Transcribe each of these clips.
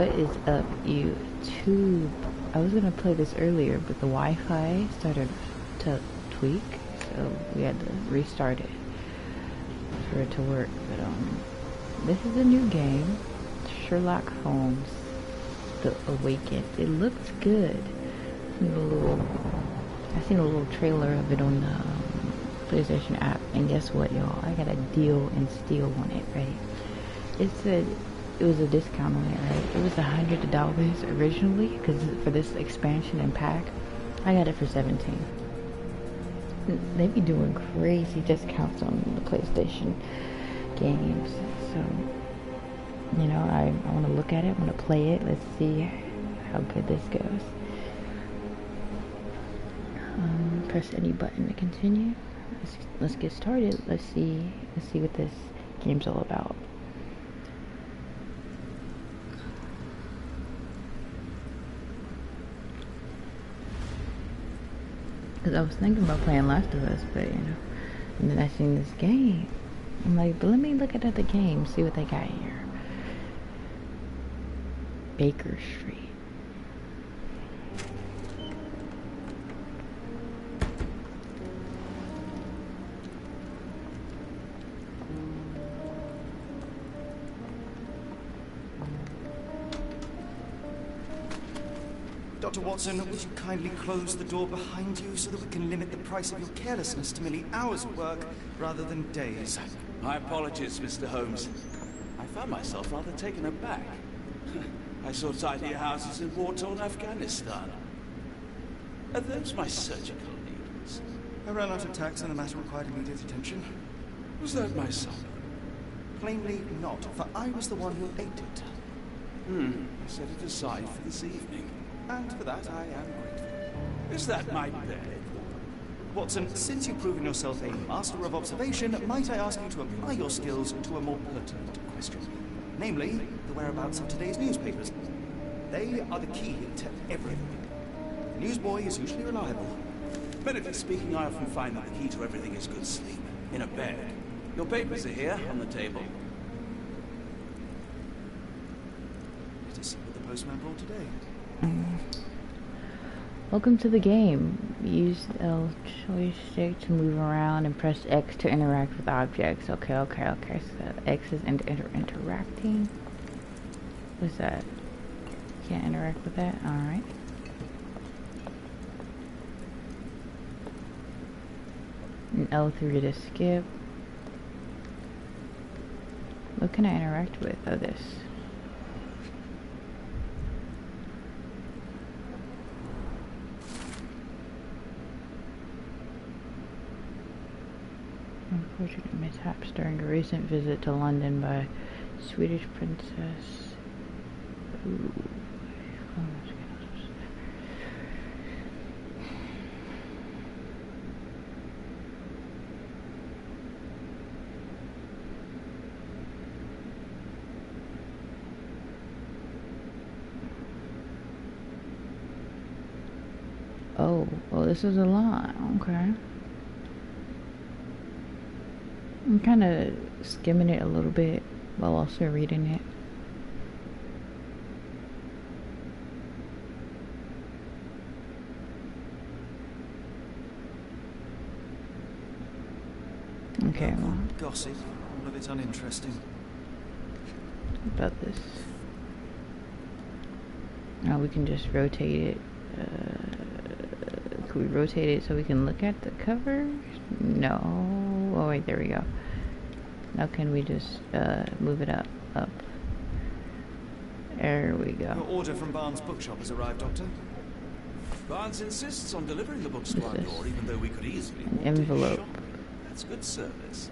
What is up, YouTube? I was gonna play this earlier, but the Wi-Fi started to tweak, so we had to restart it for it to work. But this is a new game, Sherlock Holmes: The Awakened. It looks good. I seen a little trailer of it on the PlayStation app, and guess what, y'all? I got a deal and steal on it, right? It was a discount on it, right? It was $100 originally, because for this expansion and pack, I got it for $17. They be doing crazy discounts on the PlayStation games, so, you know, I want to look at it, I want to play it, let's see how good this goes. Press any button to continue. Let's get started. Let's see what this game's all about. Because I was thinking about playing Last of Us, but you know, and then I seen this game. I'm like, but let me look at the game, see what they got here. Baker Street. Dr. Watson, would you kindly close the door behind you so that we can limit the price of your carelessness to merely hours of work rather than days? My apologies, Mr. Holmes. I found myself rather taken aback. I saw tidier houses in war-torn Afghanistan. Are those my surgical needles? I ran out of tacks and the matter required immediate attention. Was that my son? Plainly not, for I was the one who ate it. I set it aside for this evening. And for that, I am grateful. Is that my bed? Watson, since you've proven yourself a master of observation, might I ask you to apply your skills to a more pertinent question? Namely, the whereabouts of today's newspapers. They are the key to everything. The newsboy is usually reliable. Medically speaking, I often find that the key to everything is good sleep. In a bed. Your papers are here, on the table. Let us see what the postman brought today. Welcome to the game. Use L joystick to move around and press X to interact with objects. Okay. So X is interacting. What's that? Can't interact with that? Alright. And L3 to skip. What can I interact with? Oh, this. Unfortunate mishaps during a recent visit to London by Swedish princess. Ooh. Oh, this is a lot. Okay. I'm kind of skimming it a little bit while also reading it. Okay, well. Gossip, all of it's uninteresting. About this. Now we can just rotate it. Can we rotate it so we can look at the cover? No. Oh wait, there we go. Now can we just move it up? There we go. Your order from Barnes' bookshop has arrived, Doctor. Barnes insists on delivering the books to our door, even though we could easily walk envelope. to his shop. That's good service.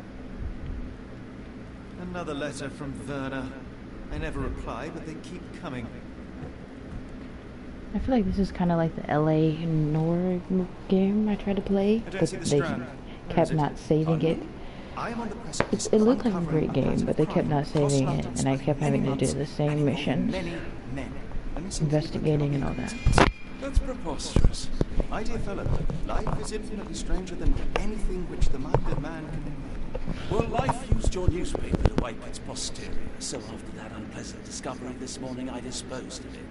Another letter from Werner. I never reply, but they keep coming. I feel like this is kind of like the LA Noir game I tried to play, but they kept not saving it. It looked like a great game, but they kept not saving it, and I kept having to do the same missions, investigating and all that. That's preposterous. My dear fellow, life is infinitely stranger than anything which the mind of man can imagine. Well, life used your newspaper to wipe its posterior, so after that unpleasant discovery this morning, I disposed of it.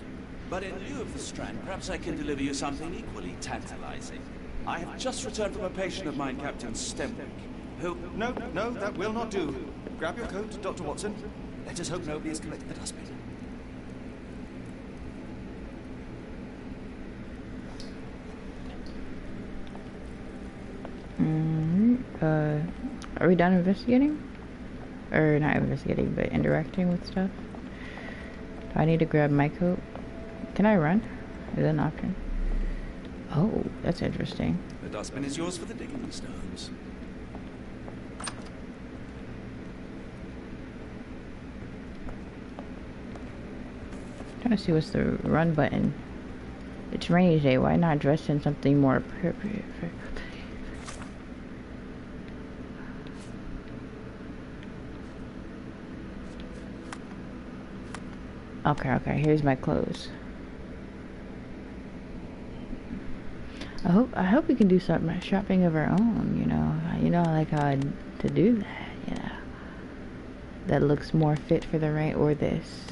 But in lieu of the strand, perhaps I can deliver you something equally tantalizing. I have just returned from a patient of mine, Captain Stemwick, who... No, that will not do. Grab your coat, Dr. Watson. Let us hope nobody has collected the dustbin. Are we done investigating? Or not investigating, but interacting with stuff? Do I need to grab my coat? Can I run? Is that an option? Oh, that's interesting. The dustbin is yours for the digging, Mr. Holmes. Trying to see what's the run button. It's rainy day. Why not dress in something more appropriate for... Okay, here's my clothes. I hope we can do some shopping of our own, you know, I like how to do that, yeah. That looks more fit for the right, or this.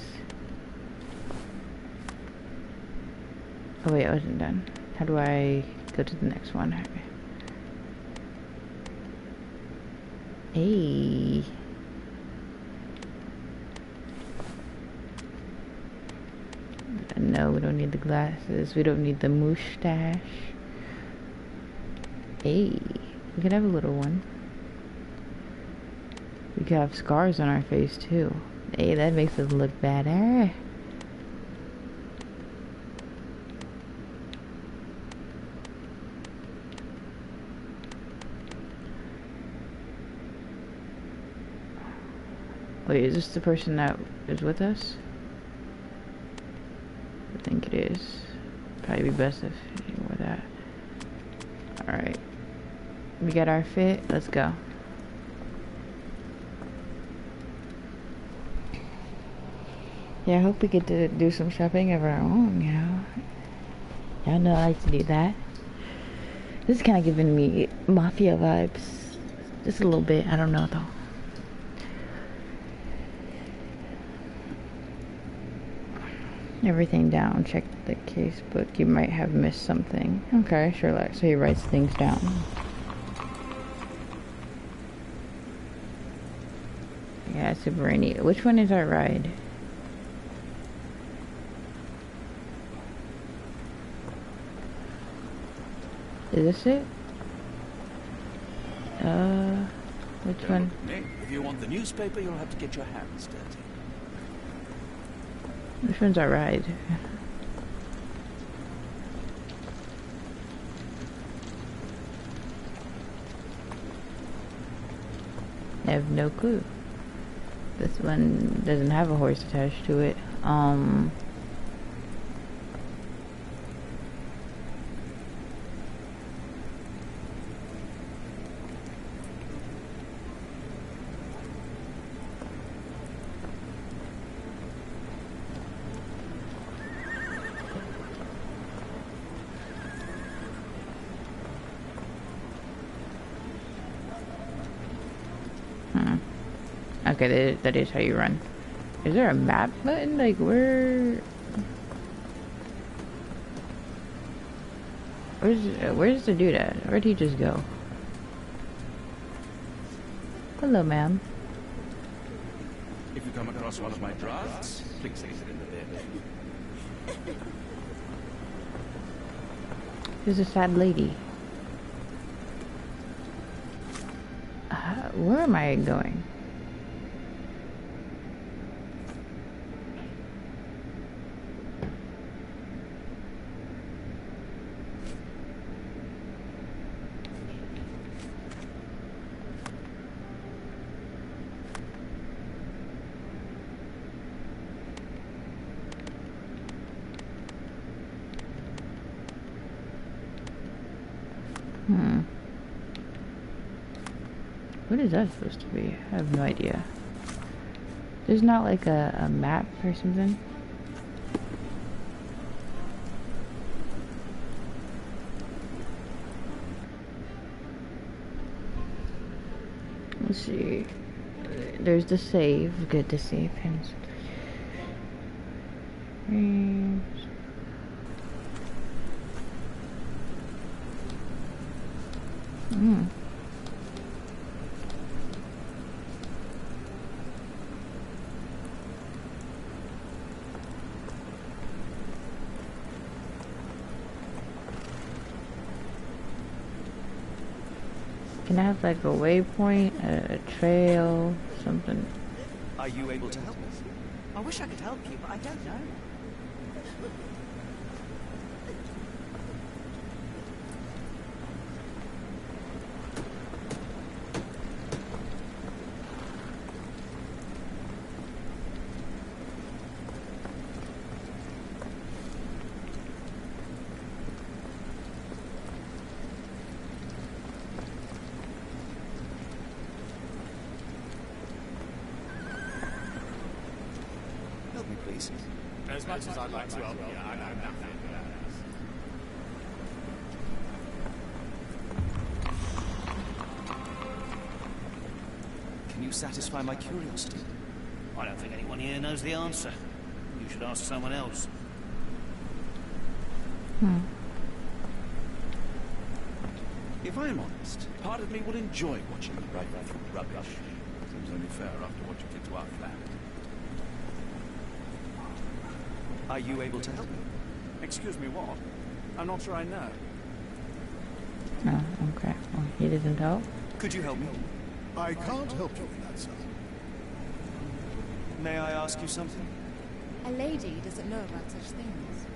Oh wait, I wasn't done. How do I go to the next one? Hey. No, we don't need the glasses. We don't need the mustache. Hey, we could have a little one. We could have scars on our face too. Hey, that makes us look better. Wait, is this the person that is with us? I think it is. Probably be best if you wore that. Alright. We got our fit. Let's go. Yeah, I hope we get to do some shopping of our own, you know. Y'all know I like to do that. This is kind of giving me mafia vibes. Just a little bit. I don't know, though. Everything down. Check the case book. You might have missed something. Okay, Sherlock. So he writes things down. Yeah, super rainy. Which one is our ride? Is this it? Which one? If you want the newspaper, you'll have to get your hands dirty. Which one's our ride? I have no clue. This one doesn't have a horse attached to it. Okay, that is how you run. Is there a map button? Like, where's the dude at? Where'd he just go? Hello, ma'am. If you come across one of my drafts, please leave it in the bin. There's a sad lady. Where am I going? What is that supposed to be? I have no idea. There's not like a map or something? Let's see. there's the save. Good to save him. Can I have like a waypoint, a trail, something? Are you able to help me? I wish I could help you, but I don't know. Help me, please. As much as I'd like to help you, I know nothing about this. Can you satisfy my curiosity? I don't think anyone here knows the answer. You should ask someone else. If I am honest, part of me will enjoy watching you rifle through rubbish. Seems only fair after what you did to our flat. Are you able to help me? Excuse me, what? I'm not sure I know. Oh, okay. Well, he doesn't help. Could you help me? I can't help you with that, sir. May I ask you something? A lady doesn't know about such things.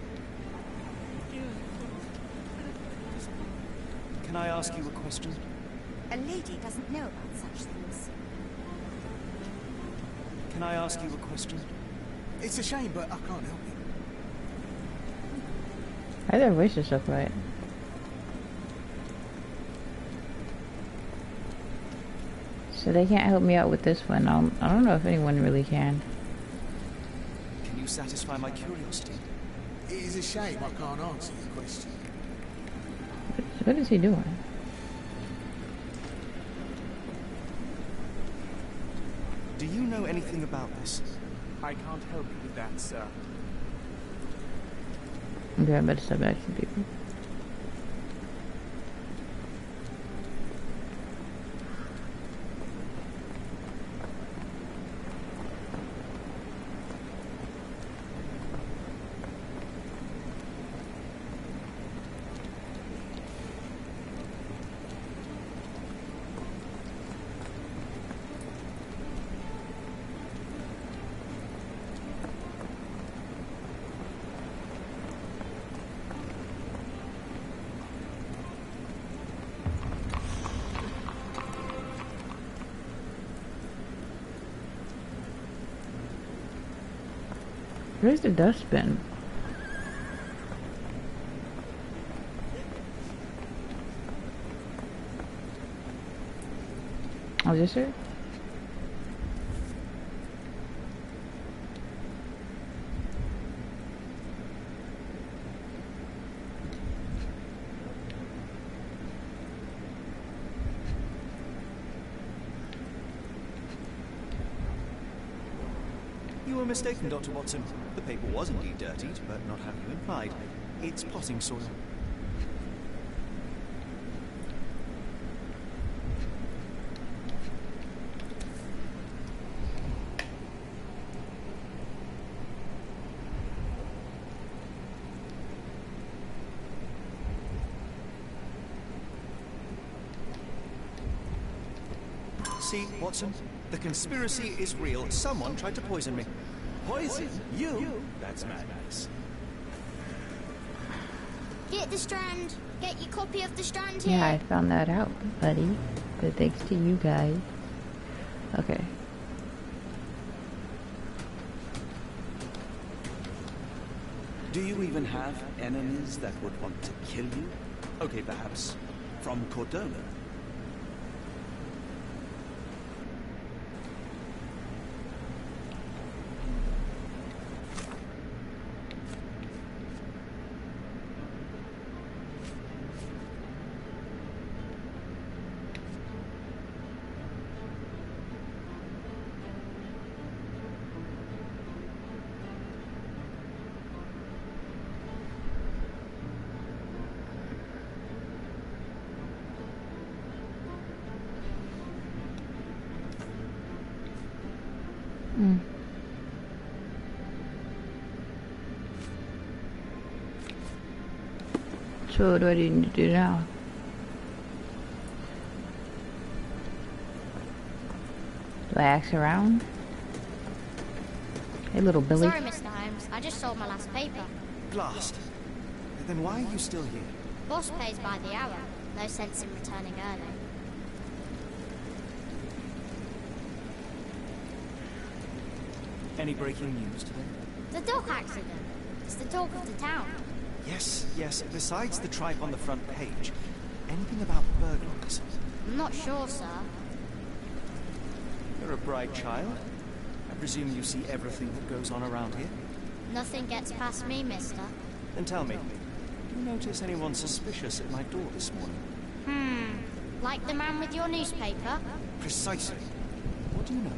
Can I ask you a question? A lady doesn't know about such things. Can I ask you a question? It's a shame, but I can't help you. Why are their voices so quiet? So they can't help me out with this one. I don't know if anyone really can. Can you satisfy my curiosity? It is a shame I can't answer your question. What is he doing? Do you know anything about this? I can't help you with that, sir. Okay, I better stop asking people. Where's the dustbin? Oh, is this it? You were mistaken, Dr. Watson. The paper was indeed dirtied, but not how you implied. It's potting soil. See, Watson? The conspiracy is real. Someone tried to poison me. Poison? You? That's madness. Get the Strand. Get your copy of the Strand here. Yeah, I found that out, buddy. But thanks to you guys. Okay. Do you even have enemies that would want to kill you? Okay, perhaps from Cordona. Hmm. So what do I need to do now? Do I ask around? Hey, little Billy. Sorry, Mr. Holmes. I just sold my last paper. Blast. Then why are you still here? Boss pays by the hour. No sense in returning early. Any breaking news today? The dog accident. It's the talk of the town. Yes, yes. Besides the tripe on the front page, anything about burglaries? I'm not sure, sir. You're a bright child. I presume you see everything that goes on around here? Nothing gets past me, mister. Then tell me, did you notice anyone suspicious at my door this morning? Like the man with your newspaper? Precisely. What do you know?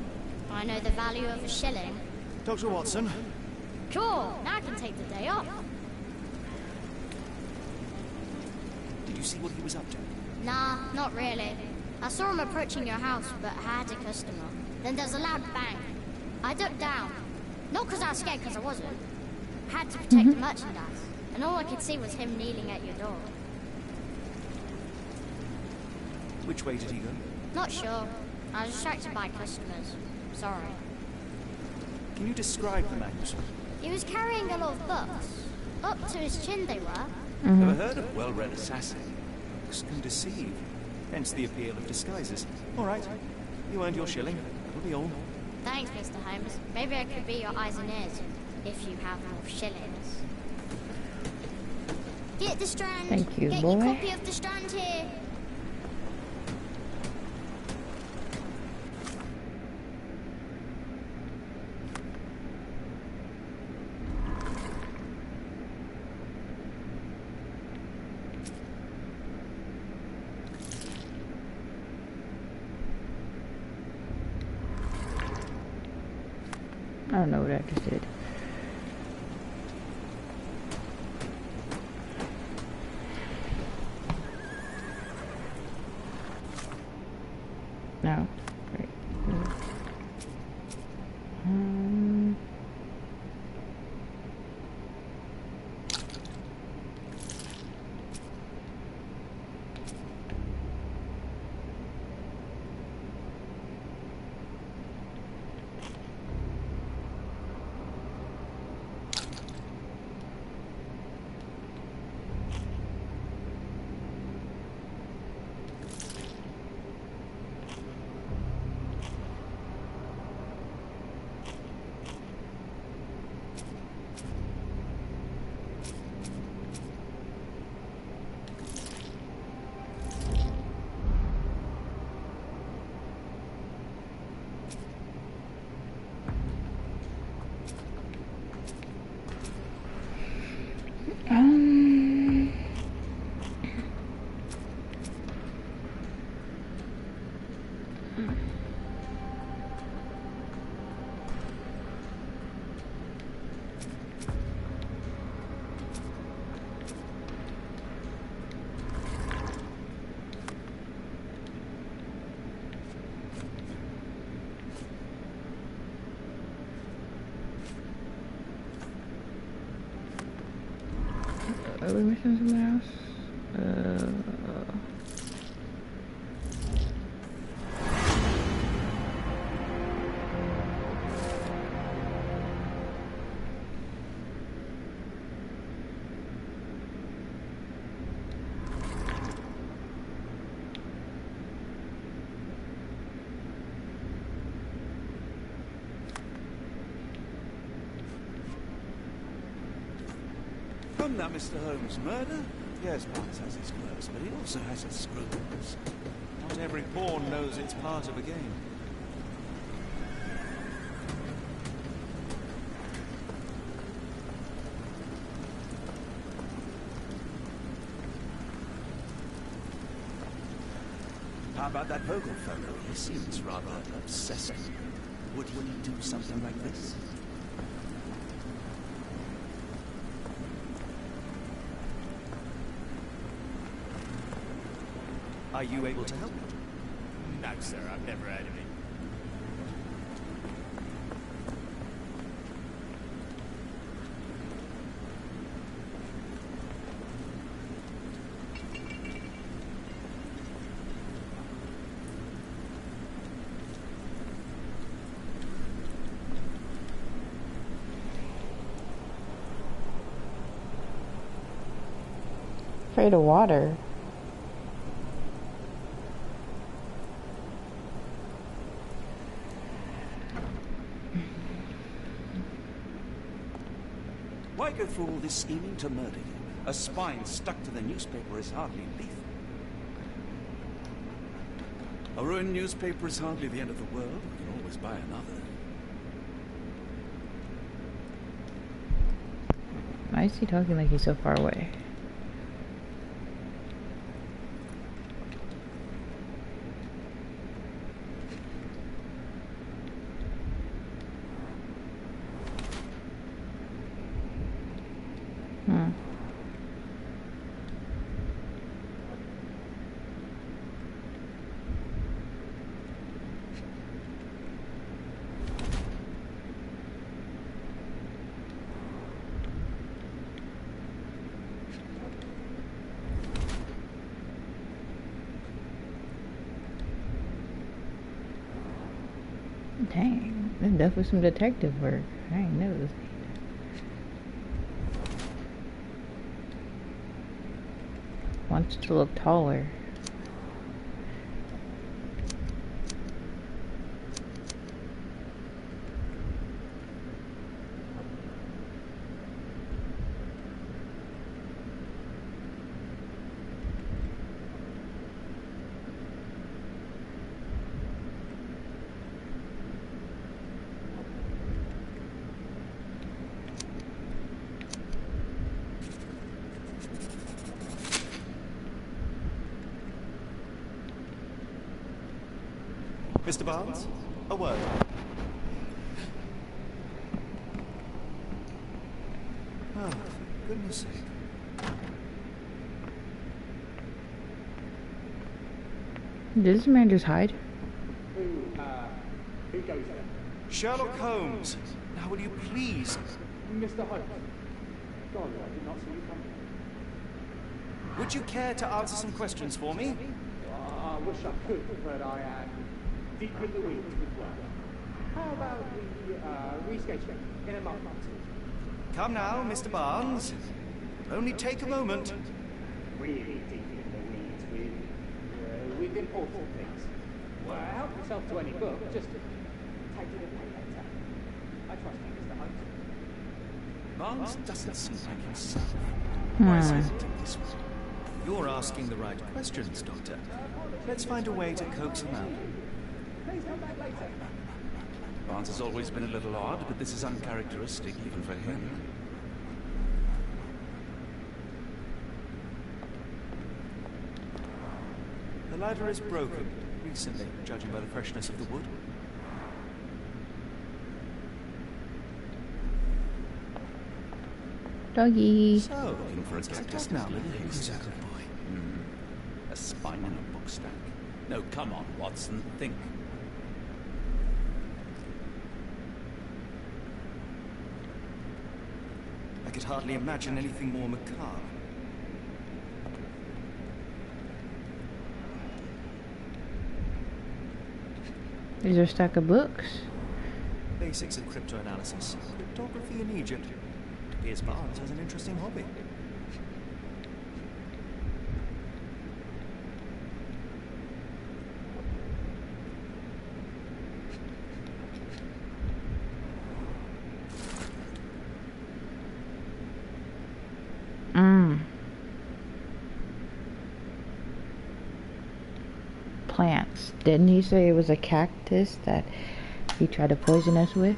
I know the value of a shilling. Dr. Watson? Cool, now I can take the day off. Did you see what he was up to? Nah, not really. I saw him approaching your house, but I had a customer. Then there's a loud bang. I ducked down. Not because I was scared, because I wasn't. I had to protect the merchandise. And all I could see was him kneeling at your door. Which way did he go? Not sure. I was distracted by customers. Sorry. Can you describe the man you saw? He was carrying a lot of books. Up to his chin they were. Never heard of a well-read assassin. Looks can deceive. Hence the appeal of disguises. All right. You earned your shilling. That'll be all. Thanks, Mr. Holmes. Maybe I could be your eyes and ears, if you have more shillings. Get the Strand. Thank you, Get boy. your copy of the Strand here. I don't know what I just did. No. Right. Are we missing something else? Come now, Mr. Holmes. Murder? Yes, Barnes has his quirks, but he also has his scruples. Not every pawn knows it's part of a game. How about that Vogel fellow? He seems rather obsessive. Would he do something like this? Are you able to help? No, sir, I've never heard of it. Afraid of water. Why go through all this scheming to murder you? A spine stuck to the newspaper is hardly lethal. A ruined newspaper is hardly the end of the world. We can always buy another. Why is he talking like he's so far away? Dang, that's definitely some detective work. I ain't know this. Wants to look taller. Mr. Barnes, a word. Oh, for goodness sake. Did this man just hide? Who goes there? Sherlock Holmes, now will you please? Mr. Holmes. Sorry, I did not see you coming. Would you care to answer some questions for me? I wish I could, but I am deep in the weeds with work. How about we reschedule in a month or two? Come now, Mr. Barnes. Only take a moment. Really deep in the weeds with important things. Well, help yourself to any book, just take it away later. I trust you, Mr. Holmes. Barnes doesn't seem like himself. Why is he acting this way? You're asking the right questions, Doctor. Let's find a way to coax him out. Please come back later. Barnes has always been a little odd, but this is uncharacteristic even for him. The ladder is broken, recently, judging by the freshness of the wood. Doggy. So, looking for a cactus now, little exactly, boy. A spine in a book stack. No, come on, Watson, think. I could hardly imagine anything more macabre. These are a stack of books. Basics of cryptoanalysis. Cryptography in Egypt. Piers Barnes has an interesting hobby. Plants. Didn't he say it was a cactus that he tried to poison us with?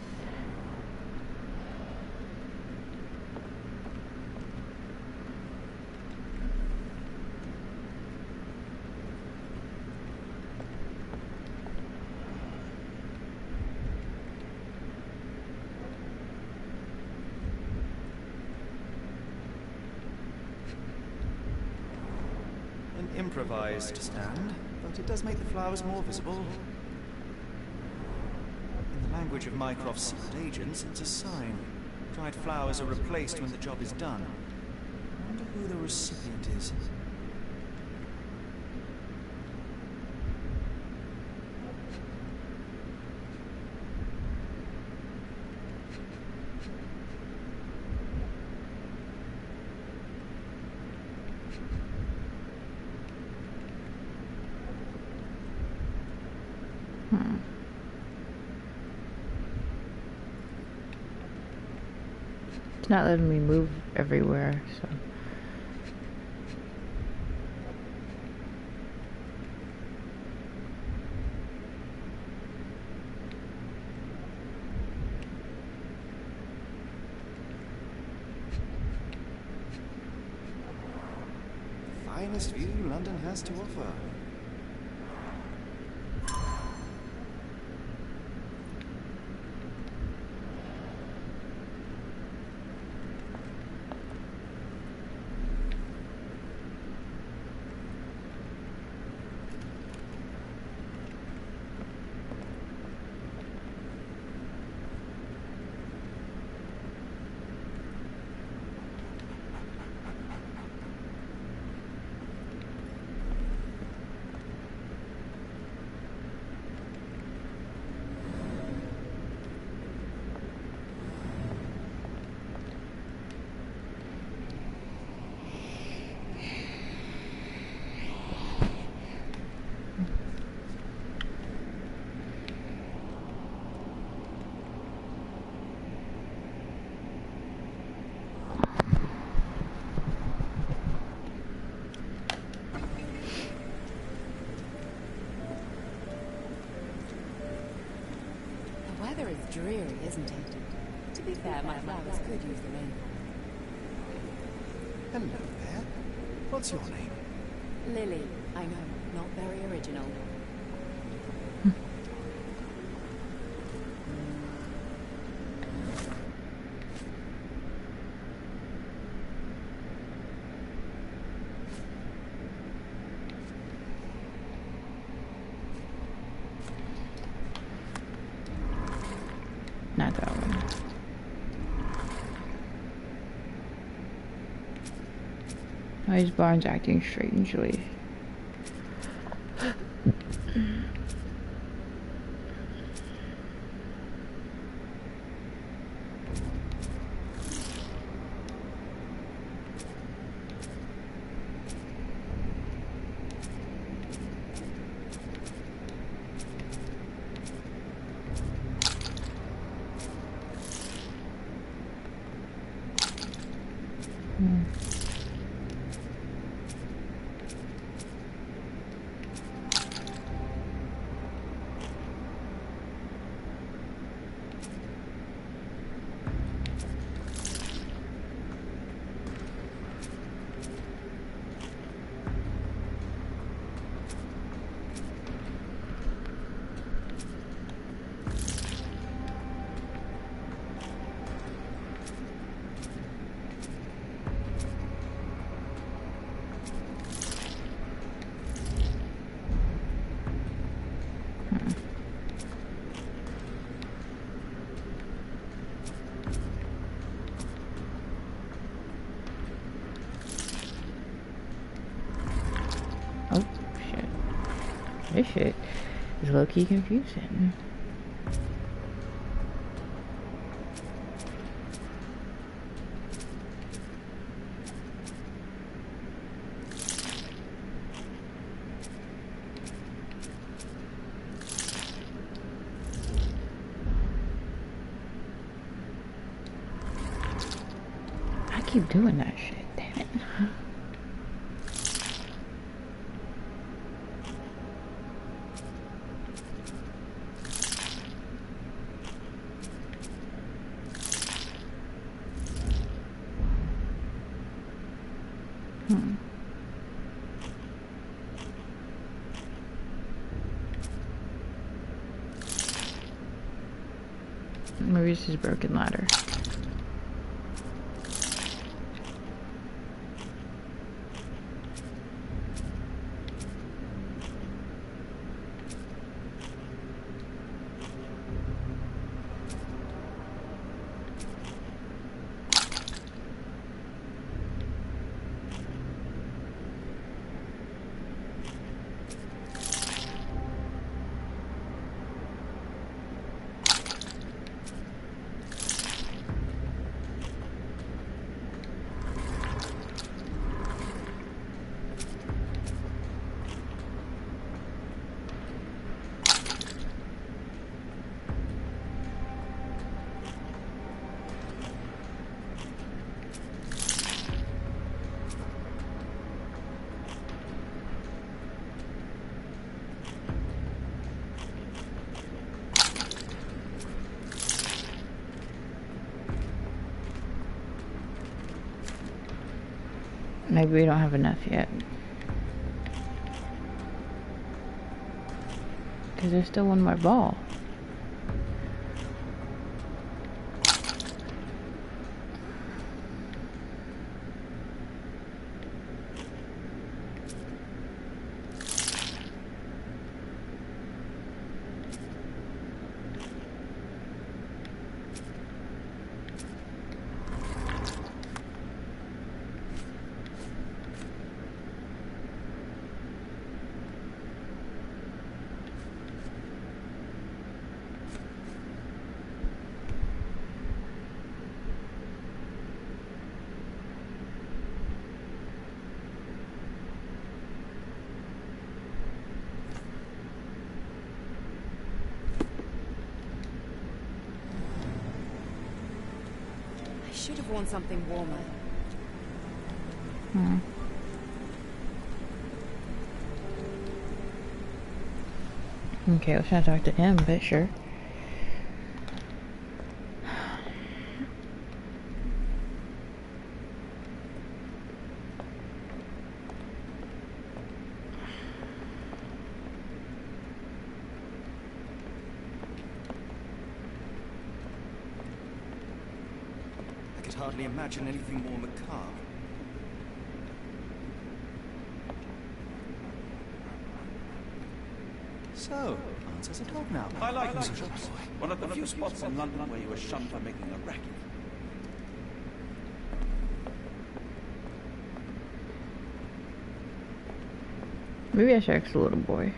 An improvised stand, but it does make the flowers more visible. In the language of Mycroft's secret agents, it's a sign. Dried flowers are replaced when the job is done. I wonder who the recipient is. It's not letting me move everywhere, so. Finest view London has to offer. The weather is dreary, isn't it? To be fair, my flowers could use the rain. Hello there. What's your name? Lily, I know, not very original. Not that one. Why is Barnes acting strangely? Oh, shit. This shit is low-key confusing. I keep doing that shit, damn it. Maybe this is broken ladder. Maybe we don't have enough yet. Because there's still one more ball. I should have worn something warmer. Okay, I was trying to talk to him, but sure. I could hardly imagine anything more macabre. So, answers a dog now. I like this shop. One of the few spots in London where you were shunned for making a racket. Maybe I should ask the little boy.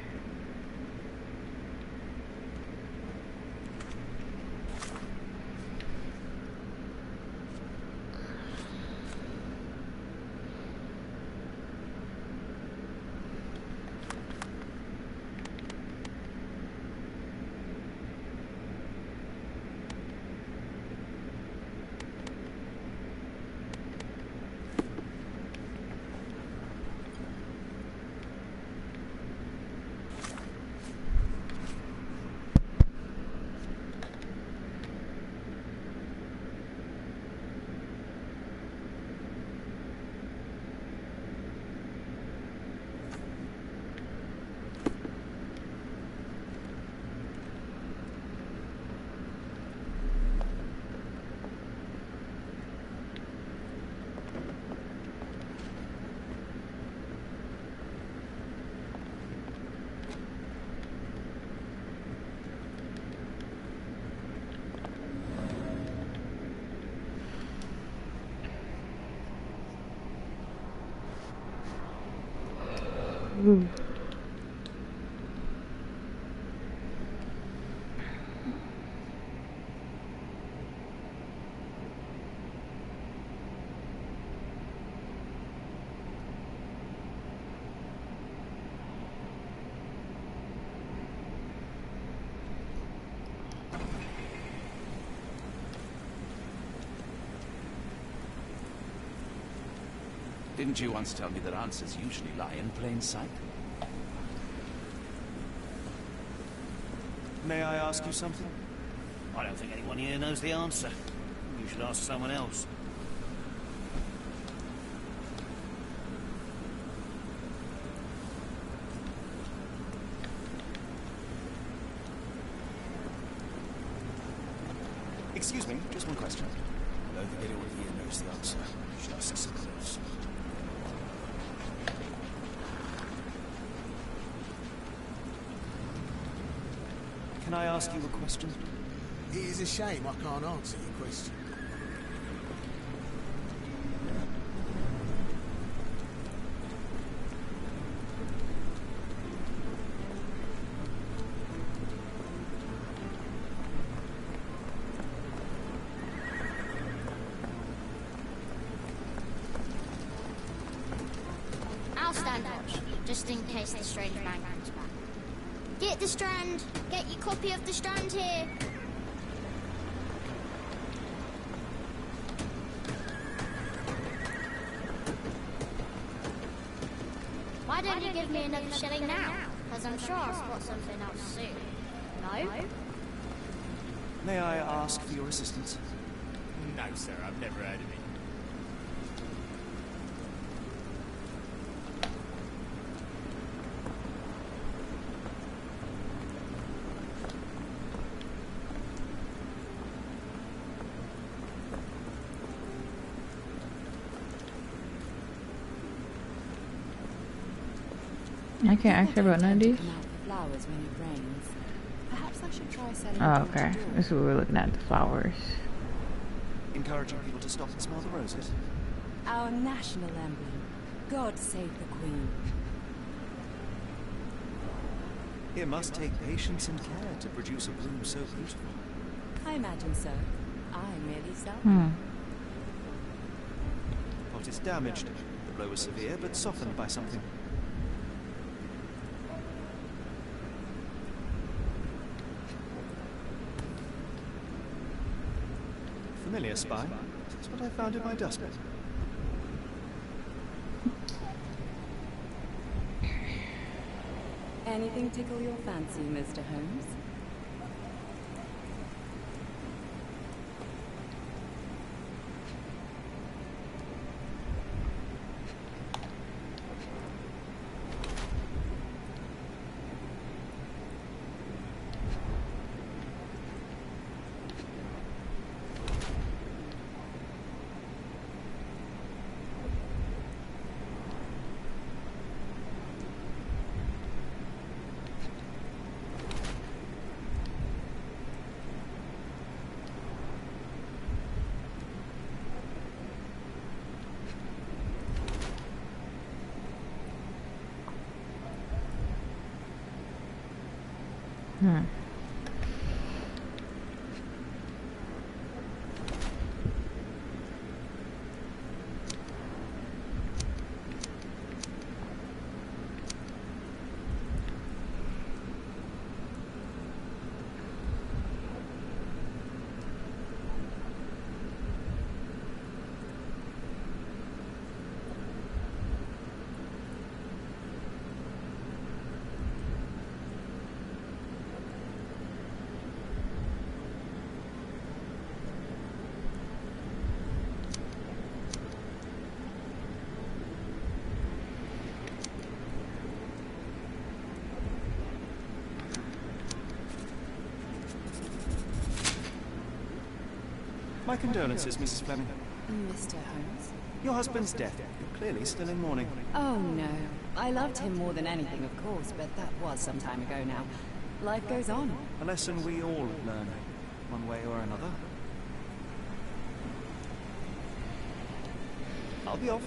Didn't you once tell me that answers usually lie in plain sight? May I ask you something? I don't think anyone here knows the answer. You should ask someone else. Excuse me, just one question. I don't think anyone here knows the answer. You should ask someone else. Can I ask you a question? It is a shame I can't answer your question. I'll stand watch, just in case the strange man comes back. Get the Strand! Get your copy of the Strand here! Why don't you give me another shilling now? Because I'm sure I'll spot something else soon. No? May I ask for your assistance? No, sir, I've never heard of it. I can't ask her about none of these. Come out for flowers when it rains. Perhaps I should try selling Oh, them okay. door to door. This is what we're looking at, the flowers. Encouraging people to stop and smell the roses. Our national emblem. God save the Queen. It must take patience and care to produce a bloom so beautiful. I imagine so. I merely sell. Pot is damaged. The blow was severe, but softened by something. Familiar spine. That's what I found in my dustbin. Anything tickle your fancy, Mr. Holmes? My condolences, Mrs. Fleming. Mr. Holmes? Your husband's death. You're clearly still in mourning. Oh, no. I loved him more than anything, of course, but that was some time ago now. Life goes on. A lesson we all learn, one way or another. I'll be off.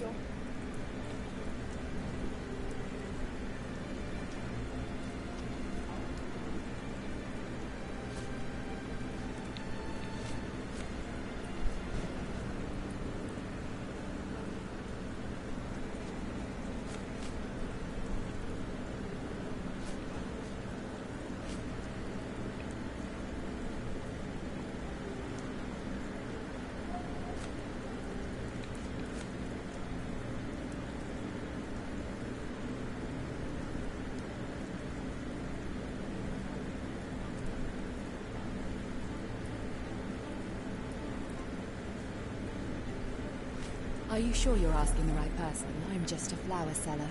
Are you sure you're asking the right person? I'm just a flower seller.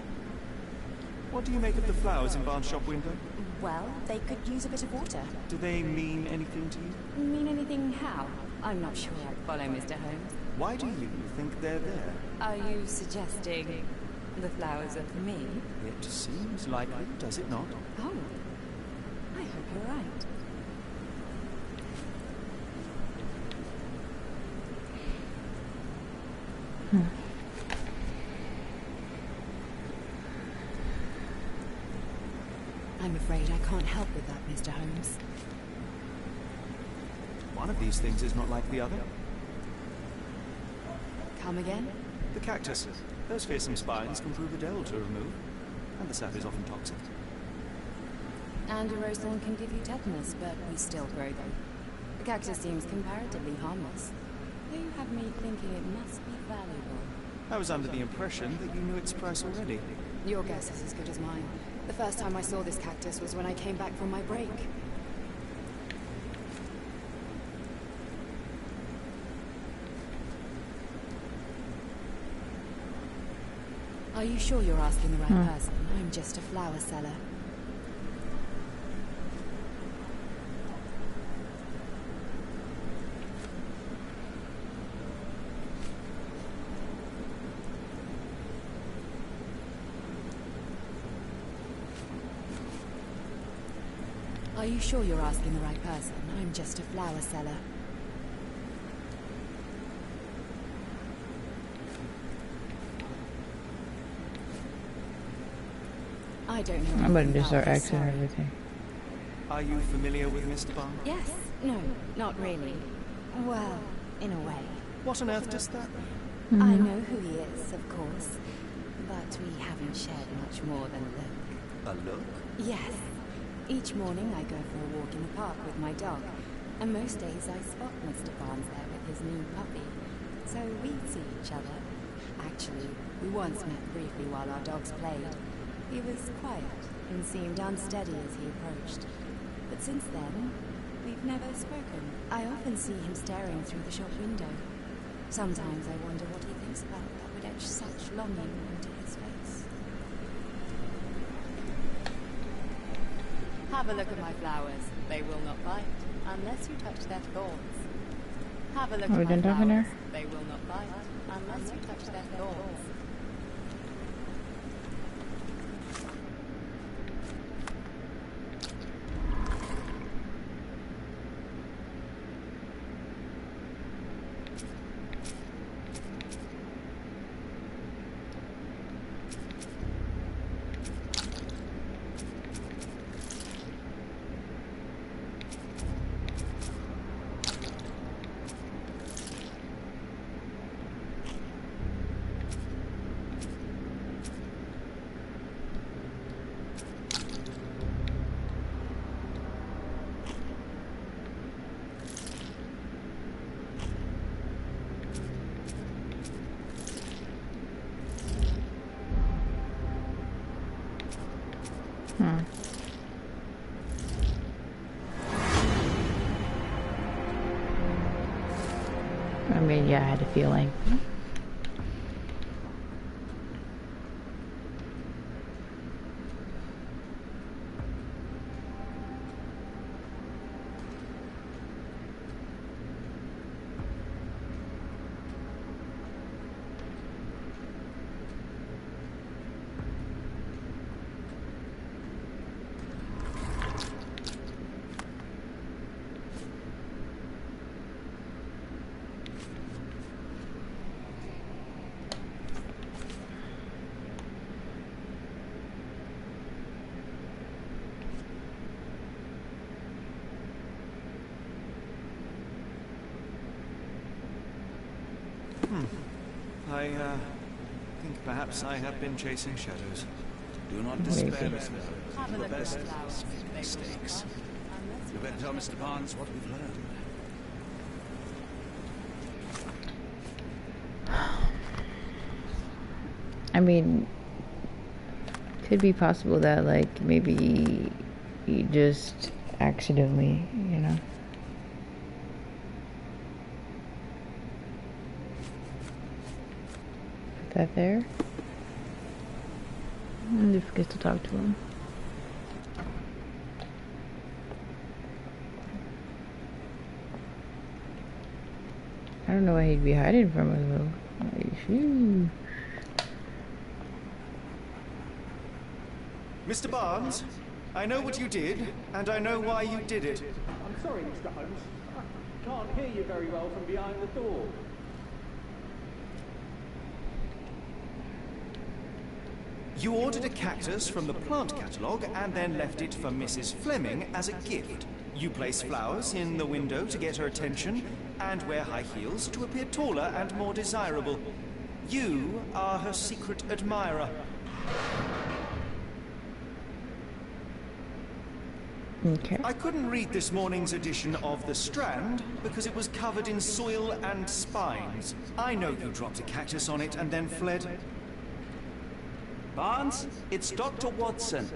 What do you make of the flowers in Barnes' shop window? Well, they could use a bit of water. Do they mean anything to you? Mean anything how? I'm not sure I follow, Mr. Holmes. Why do you think they're there? Are you suggesting the flowers are for me? It seems likely, does it not? Oh, I hope you're right. I'm afraid I can't help with that, Mr. Holmes. One of these things is not like the other. Come again? The cactus. Those fearsome spines can prove a devil to remove, and the sap is often toxic. And a rose thorn can give you tetanus, but we still grow them. The cactus seems comparatively harmless. You have me thinking it must be valuable. I was under the impression that you knew its price already. Your guess is as good as mine. The first time I saw this cactus was when I came back from my break. Are you sure you're asking the right person? I'm just a flower seller. Are you sure you're asking the right person? I'm just a flower seller. I don't know. I'm gonna just start about this, asking sorry. everything. Are you familiar with Mr. Barnes? Yes. No, not really. Well, in a way. What on earth does that mean? I know who he is, of course. But we haven't shared much more than a look. A look? Yes. Each morning I go for a walk in the park with my dog. And most days I spot Mr. Barnes there with his new puppy. So we see each other. Actually, we once met briefly while our dogs played. He was quiet and seemed unsteady as he approached. But since then, we've never spoken. I often see him staring through the shop window. Sometimes I wonder what he thinks about that would etch such longing into his face. Have a look at my flowers. They will not bite unless you touch their thorns. Have a look Are we at my done talking to flowers. her? They will not bite unless you touch their thorns. I mean, yeah, I had a feeling. I think perhaps I have been chasing shadows. Do not despair, Maybe. Mr. Holmes. Do the best of us make mistakes. You better tell Mr. Barnes what we've learned. I mean, could be possible that, like, maybe he just accidentally, you know. Put that there. And he forgets to talk to him. I don't know why he'd be hiding from us though. Like, phew. Mr. Barnes, I know what you did, and I know why you did it. I'm sorry, Mr. Holmes. I can't hear you very well from behind the door. You ordered a cactus from the plant catalogue and then left it for Mrs. Fleming as a gift. You place flowers in the window to get her attention and wear high heels to appear taller and more desirable. You are her secret admirer. Okay. I couldn't read this morning's edition of The Strand because it was covered in soil and spines. I know you dropped a cactus on it and then fled. Barnes, it's Dr. Watson.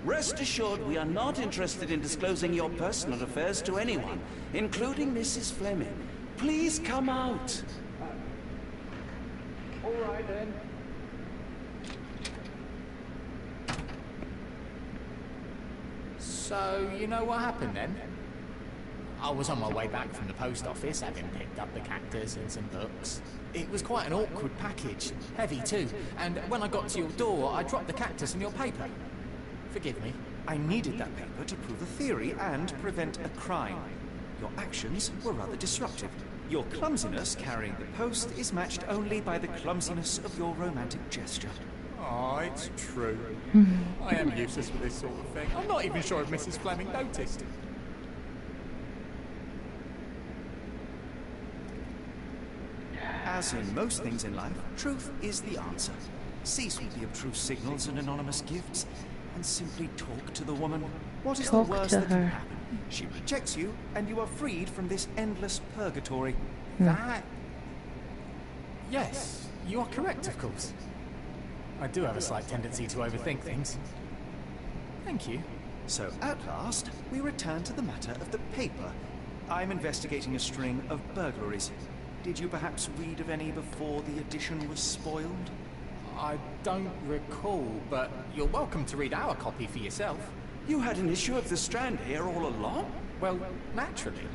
Rest assured we are not interested in disclosing your personal affairs to anyone, including Mrs. Fleming. Please come out. All right, then. So, you know what happened then? I was on my way back from the post office, having picked up the cactus and some books. It was quite an awkward package, heavy too, and when I got to your door, I dropped the cactus in your paper. Forgive me. I needed that paper to prove a theory and prevent a crime. Your actions were rather disruptive. Your clumsiness carrying the post is matched only by the clumsiness of your romantic gesture. Oh, it's true. I am useless for this sort of thing. I'm not even sure if Mrs. Fleming noticed. As in most things in life, truth is the answer. Cease with the obtruse signals and anonymous gifts, and simply talk to the woman. What is Talk the worst to that can her. happen? She rejects you, and you are freed from this endless purgatory. That... Yes, you are correct, of course. I do have a slight tendency to overthink things. Thank you. So, at last, we return to the matter of the paper. I'm investigating a string of burglaries. Did you perhaps read of any before the edition was spoiled? I don't recall, but you're welcome to read our copy for yourself. You had an issue of the Strand here all along? Well, naturally.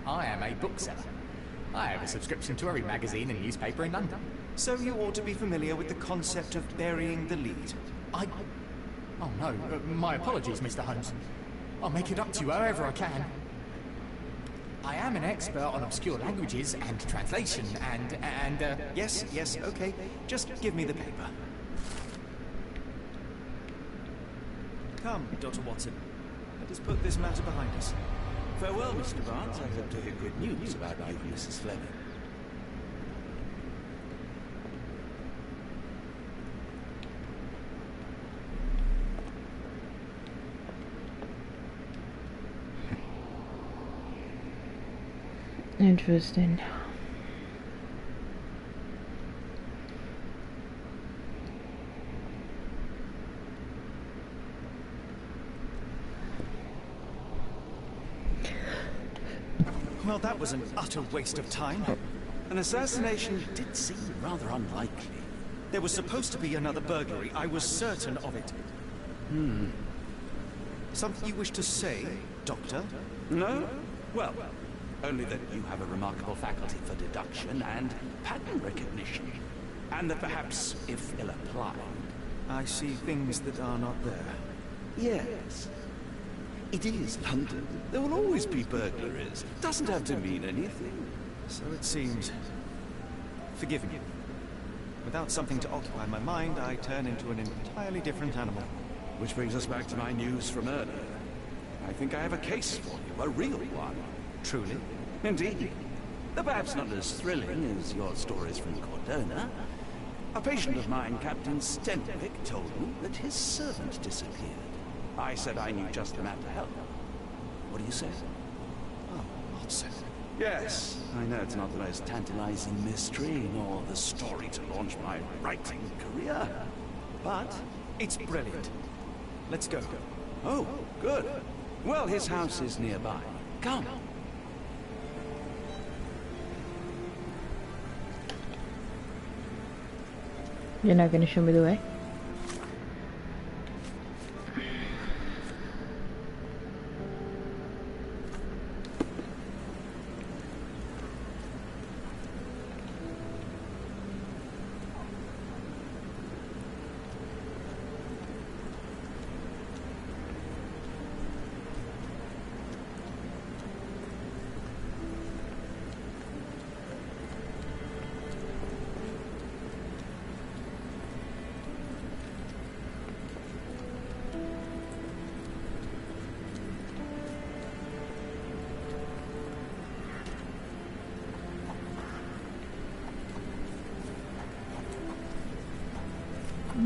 I am a bookseller. I have a subscription to every magazine and newspaper in London. So you ought to be familiar with the concept of burying the lead. Oh no, my apologies, Mr. Holmes. I'll make it up to you however I can. I am an expert on obscure languages and translation and Yes, okay. Just give me the paper. Come, Dr. Watson. Let us put this matter behind us. Farewell, Mr. Barnes. I hope to hear good news about you and Mrs. Fleming. Interesting. Well, that was an utter waste of time. An assassination did seem rather unlikely. There was supposed to be another burglary. I was certain of it. Something you wish to say, Doctor? No? Well, only that you have a remarkable faculty for deduction and pattern recognition. And that perhaps, if ill-applied... I see things that are not there. Yes. It is London. There will always be burglaries. Doesn't have to mean anything. So it seems. Forgive me. Without something to occupy my mind, I turn into an entirely different animal. Which brings us back to my news from earlier. I think I have a case for you, a real one. Truly? Indeed. Though perhaps not as thrilling as your stories from Cordona. A patient of mine, Captain Stenwick, told me that his servant disappeared. I said I knew just the man to help. What do you say? Oh, Watson. Yes, I know it's not the most tantalizing mystery, nor the story to launch my writing career. But it's brilliant. Let's go. Oh, good. Well, his house is nearby. Come. You're not gonna show me the way?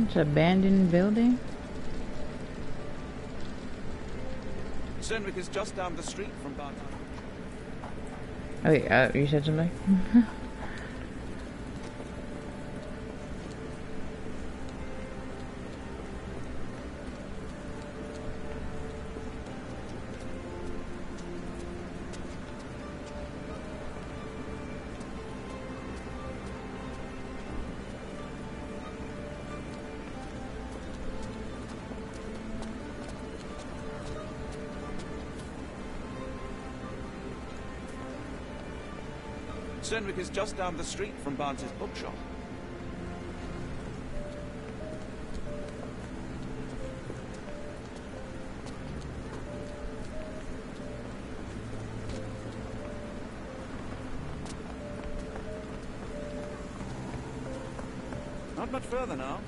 It's an abandoned building. Stenwick is just down the street from Barnes. Oh wait, you said something? Stenwick is just down the street from Barnes's bookshop. Not much further now.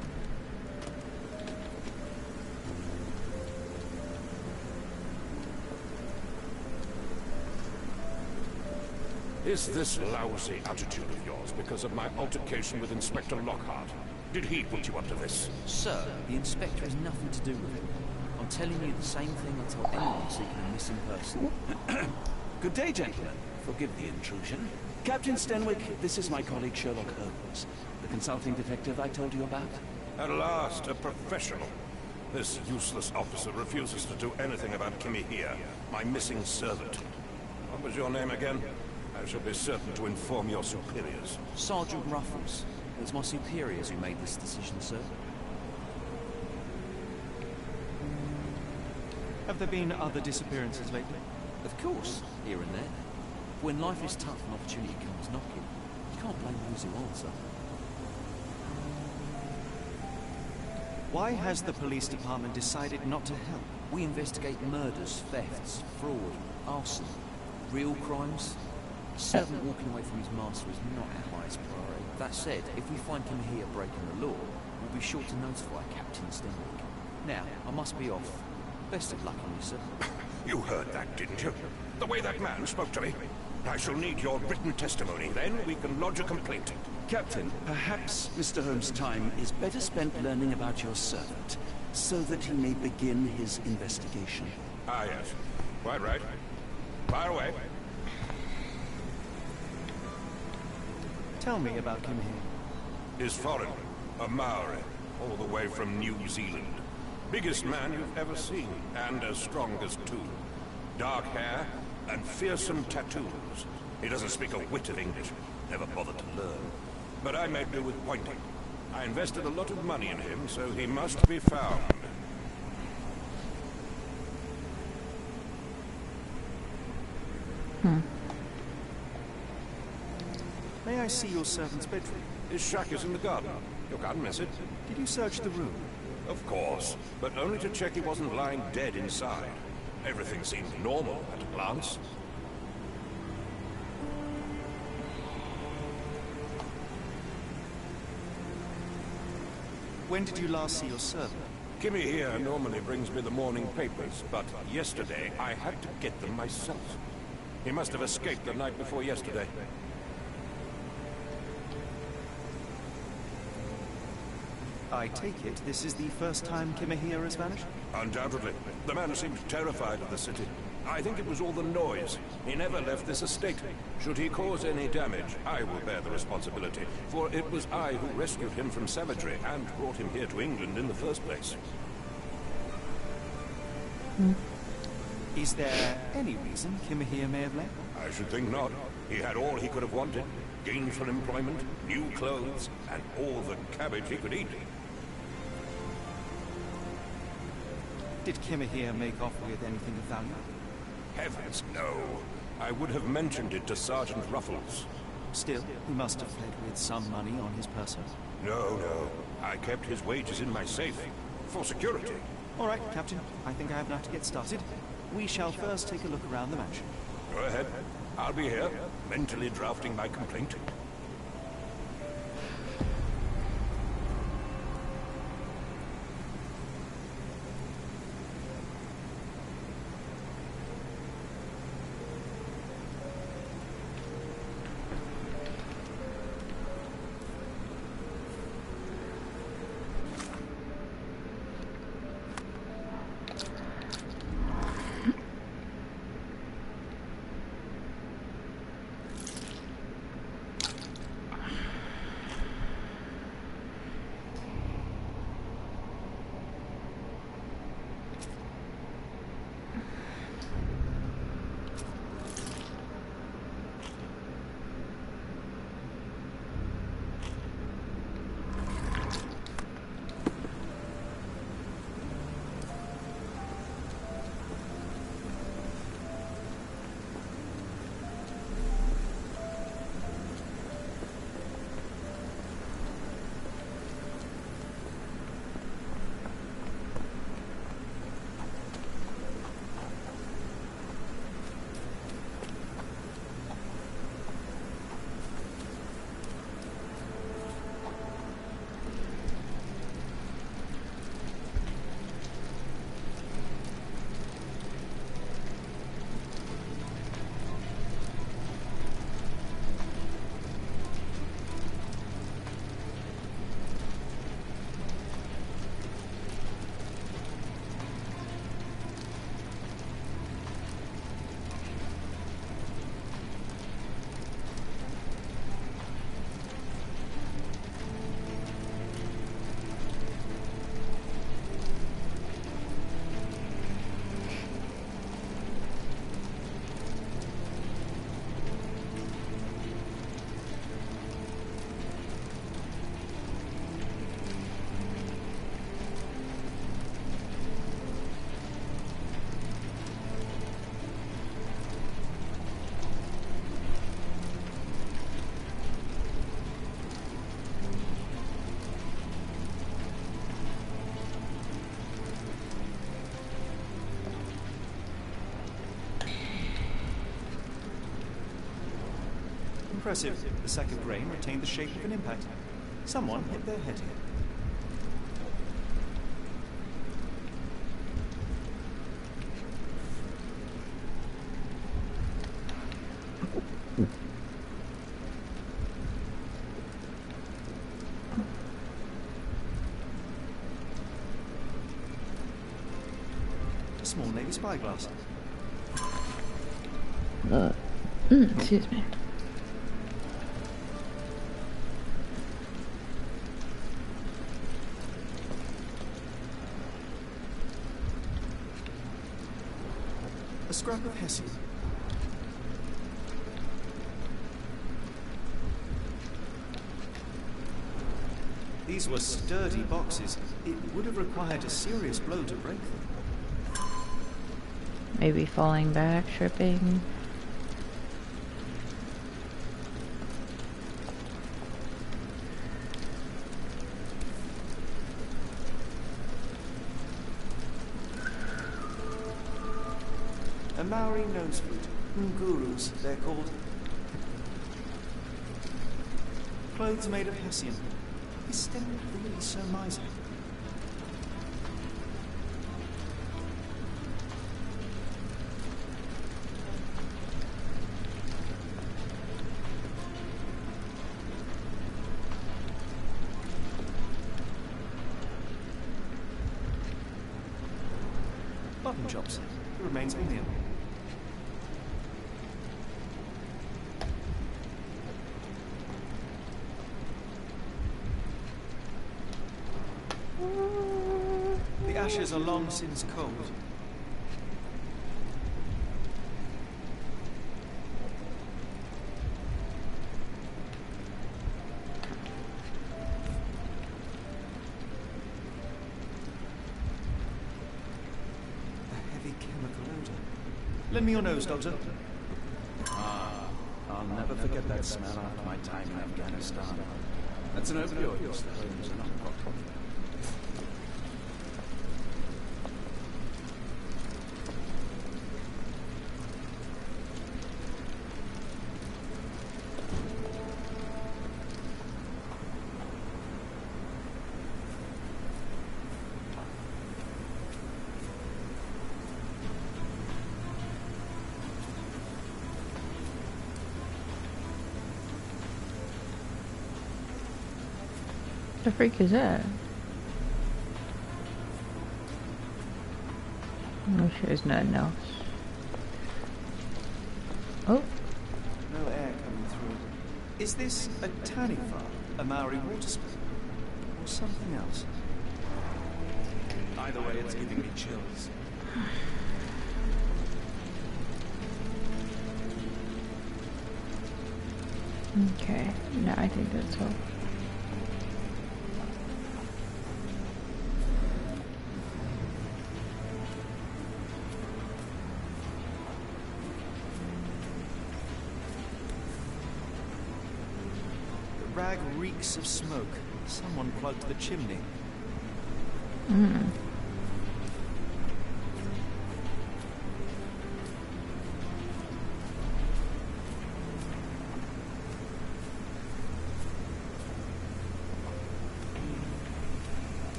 Is this lousy attitude of yours because of my altercation with Inspector Lockhart? Did he put you up to this? Sir, the Inspector has nothing to do with it. I'm telling you the same thing I tell anyone seeking a missing person. Good day, gentlemen. Forgive the intrusion. Captain Stenwick, this is my colleague Sherlock Holmes, the consulting detective I told you about. At last, a professional. This useless officer refuses to do anything about Kimmy here, my missing servant. What was your name again? I shall be certain to inform your superiors. Sergeant Ruffles. It was my superiors who made this decision, sir. Have there been other disappearances lately? Of course, here and there. When life is tough and opportunity comes knocking, you can't blame those who answer. Why has the police department decided not to help? We investigate murders, thefts, fraud, arson, real crimes. A servant walking away from his master is not our highest priority. That said, if we find him here breaking the law, we'll be sure to notify Captain Stenwick. Now, I must be off. Best of luck on you, sir. You heard that, didn't you? The way that man spoke to me. I shall need your written testimony. Then we can lodge a complaint. Captain, perhaps Mr. Holmes' time is better spent learning about your servant, so that he may begin his investigation. Ah, yes. Quite right. Fire away. Tell me about Kim here. Is foreign. A Maori. All the way from New Zealand. Biggest man you've ever seen, and as strong as two. Dark hair and fearsome tattoos. He doesn't speak a whit of English. Never bothered to learn. But I made do with pointing. I invested a lot of money in him, so he must be found. May I see your servant's bedroom? His shack is in the garden. You can't miss it. Did you search the room? Of course, but only to check he wasn't lying dead inside. Everything seemed normal at a glance. When did you last see your servant? Kimmy here normally brings me the morning papers, but yesterday I had to get them myself. He must have escaped the night before yesterday. I take it this is the first time Kimahir has vanished? Undoubtedly. The man seemed terrified of the city. I think it was all the noise. He never left this estate. Should he cause any damage, I will bear the responsibility, for it was I who rescued him from savagery and brought him here to England in the first place. Is there any reason Kimahir may have left? I should think not. He had all he could have wanted. Gainful employment, new clothes, and all the cabbage he could eat. Did Kimahir make off with anything of value? Heavens, no. I would have mentioned it to Sergeant Ruffles. Still, he must have fled with some money on his person. No. I kept his wages in my safe. For security. All right, Captain. I think I have now to get started. We shall first take a look around the mansion. Go ahead. I'll be here, mentally drafting my complaint. Impressive. The sack of grain retained the shape of an impact. Someone hit their head here. A small navy spyglass. Excuse me. A scrap of hessian. These were sturdy boxes. It would have required a serious blow to break them. Maybe falling back, tripping. A Maori nose flute. Ngurus, they're called. Clothes made of hessian. Is Sten really so miserly? Button chops. The remains of a meal. The ashes are long since cold. A heavy chemical odor. Lend me your nose, Doctor. Ah, I'll never forget that smell after my time in Afghanistan. That's an opioid, Mr. Holmes, and I'm not confident. The freak is that? I'm sure there's nothing else. Oh. No air coming through. Is this a taniwha, a Maori water spoon, or something else? Either way, it's giving me chills. Okay, no, I think that's all. The rag reeks of smoke. Someone plugged the chimney.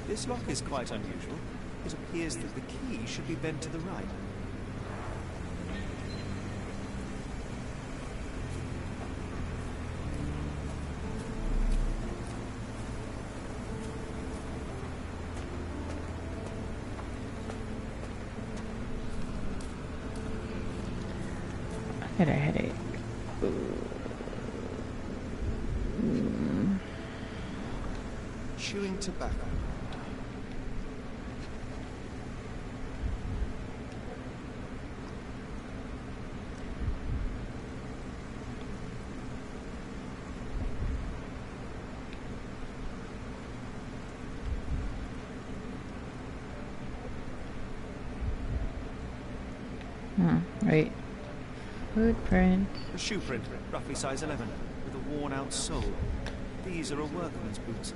This lock is quite unusual. It appears that the key should be bent to the right. I got a headache. Chewing tobacco. Right. Footprint. A shoe print, roughly size 11, with a worn-out sole. These are a workman's boots.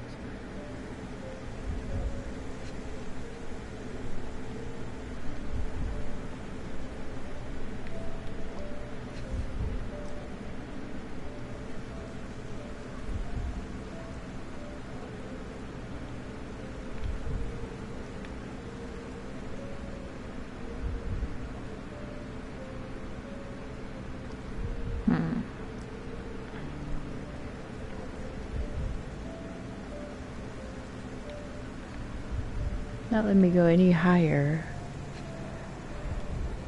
Not letting me go any higher.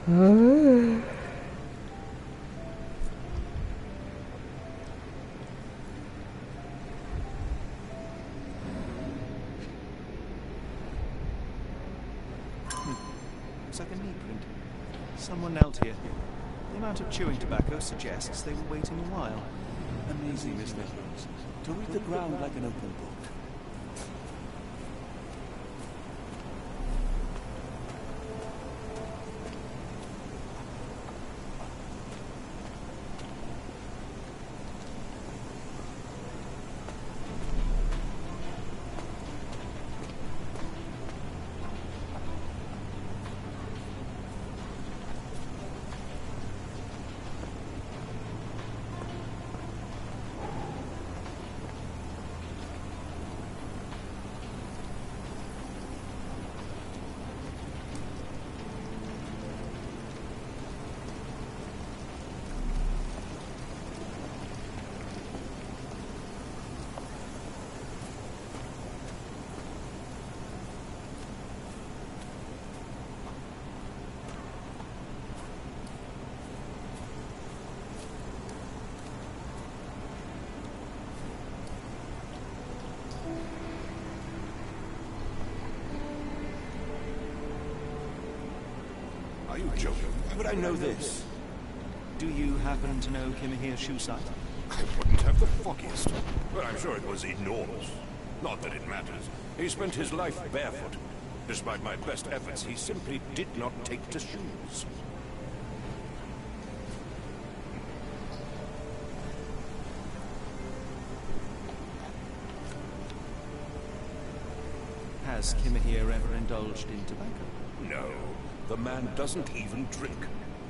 Looks like a knee print. Someone knelt here. The amount of chewing tobacco suggests they were waiting a while. Amazing, Mr. Holmes. To read the ground like an open book. Are you joking? How would I know this? Do you happen to know Kimahir's shoe size? I wouldn't have the foggiest. But I'm sure it was enormous. Not that it matters. He spent his life barefoot. Despite my best efforts, he simply did not take to shoes. Has Kimahir ever indulged in tobacco? No. The man doesn't even drink.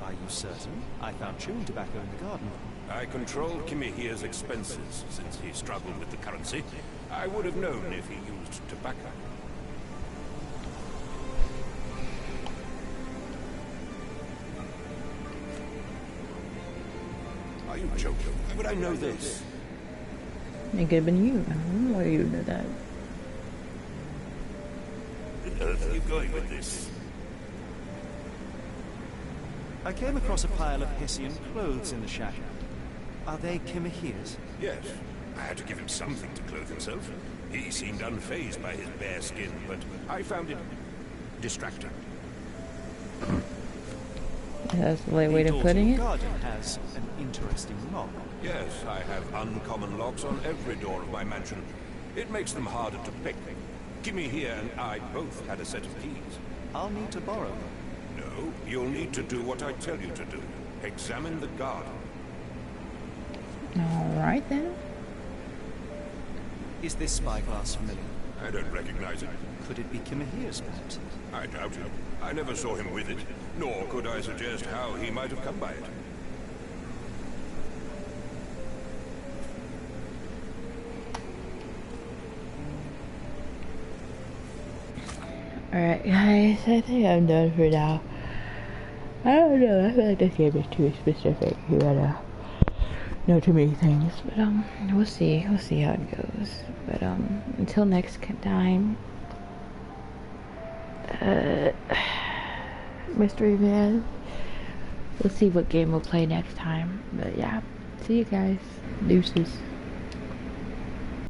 Are you certain? I found chewing tobacco in the garden. I control Kimahir's expenses since he struggled with the currency. I would have known if he used tobacco. Are you joking? How would I know this? It could have been you. I don't know why you know that. Where on earth are you going with this? I came across a pile of Hessian clothes in the shack. Are they Kimahir's? Yes. I had to give him something to clothe himself. He seemed unfazed by his bare skin, but I found it distracting. That's the right way to putting it. The garden has an interesting lock. Yes, I have uncommon locks on every door of my mansion. It makes them harder to pick. Kimahir and I both had a set of keys. I'll need to borrow them. No, you'll need to do what I tell you to do. Examine the garden. All right then. Is this spyglass familiar? I don't recognize it. Could it be Kimahir's, perhaps? I doubt it. I never saw him with it, nor could I suggest how he might have come by it. Alright guys, I think I'm done for now. I don't know, I feel like this game is too specific. You gotta know too many things. But we'll see how it goes. But until next time, Mystery Man. We'll see what game we'll play next time. But yeah, see you guys. Deuces.